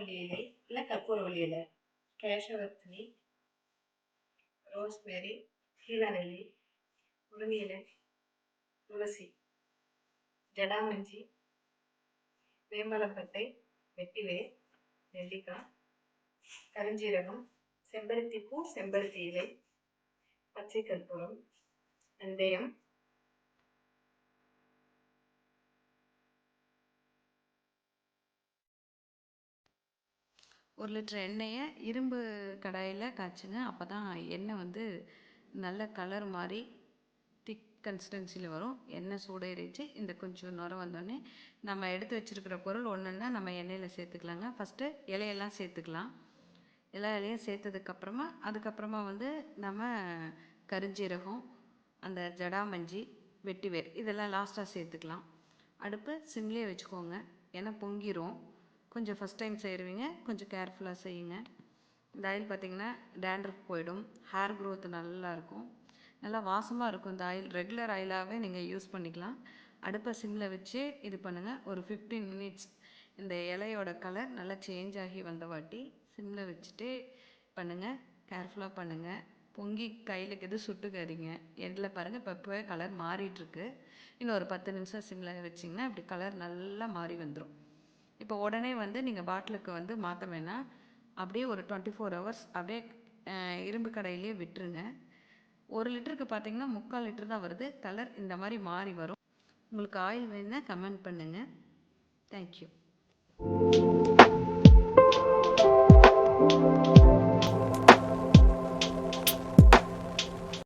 கற்பூரவள்ளி இலை இல்லை கற்பூரவள்ளி இலை, கேசவர்த்தினி, ரோஸ்மேரி, கீழநெல்லி, முருங்கை இலை, துளசி, ஜடாமஞ்சி, வேம்பலப்பட்டை, வெட்டிவேர், நெல்லிக்காய், கருஞ்சீரகம், செம்பருத்தி பூ, செம்பருத்தி இலை, பச்சை கற்பூரம், வெந்தயம், 1 லிட்டர் எண்ணெயை இரும்பு கடாயில் காய்ச்சுங்க. அப்போ தான் எண்ணெய் வந்து நல்ல கலர் மாதிரி திக் கன்சிஸ்டன்சியில் வரும். எண்ணெய் சூடேறிச்சு, இந்த கொஞ்சம் நுரம் வந்தோடனே நம்ம எடுத்து வச்சுருக்கிற பொருள் ஒன்றுன்னா நம்ம எண்ணெயில் சேர்த்துக்கலாங்க. ஃபஸ்ட்டு இலையெல்லாம் சேர்த்துக்கலாம். எல்லா இலையும் சேர்த்ததுக்கப்புறமா அதுக்கப்புறமா வந்து நம்ம கருஞ்சீரகம், அந்த ஜடாமஞ்சி, வெட்டிவேர் இதெல்லாம் லாஸ்ட்டாக சேர்த்துக்கலாம். அடுப்பு சிம்லேயே வச்சுக்கோங்க, ஏன்னா பொங்கிரும். கொஞ்சம் ஃபஸ்ட் டைம் செய்கிறவங்க கொஞ்சம் கேர்ஃபுல்லாக செய்யுங்க. இந்த ஆயில் பார்த்திங்கன்னா டேண்ட்ரஃப் போயிடும், ஹேர் க்ரோத் நல்லாயிருக்கும், நல்லா வாசமாக இருக்கும். இந்த ஆயில் ரெகுலர் ஆயிலாகவே நீங்கள் யூஸ் பண்ணிக்கலாம். அடுப்பை சிம்மில் வச்சு இது பண்ணுங்கள். ஒரு 15 மினிட்ஸ் இந்த இலையோட கலர் நல்லா சேஞ்ச் ஆகி வந்த வாட்டி சிம்மில் வச்சுட்டு பண்ணுங்கள். கேர்ஃபுல்லாக பண்ணுங்கள். பொங்கி கையில் எது சுட்டுக்காதீங்க. எண்ணில் பாருங்கள், இப்போ இப்போவே கலர் மாறிட்டுருக்கு. இன்னும் ஒரு 10 நிமிஷம் சிம்மில் வச்சிங்கன்னா இப்படி கலர் நல்லா மாறி வந்துடும். இப்போ உடனே வந்து நீங்கள் பாட்டிலுக்கு வந்து மாற்ற வேணாம். அப்படியே ஒரு 24 ஹவர்ஸ் அப்படியே இரும்பு கடையிலே விட்டுருங்க. 1 லிட்டருக்கு பார்த்தீங்கன்னா 3/4 லிட்டர் தான் வருது. கலர் இந்த மாதிரி மாறி வரும். உங்களுக்கு ஆயில் வேணுன்னா கமெண்ட் பண்ணுங்கள். தேங்க்யூ.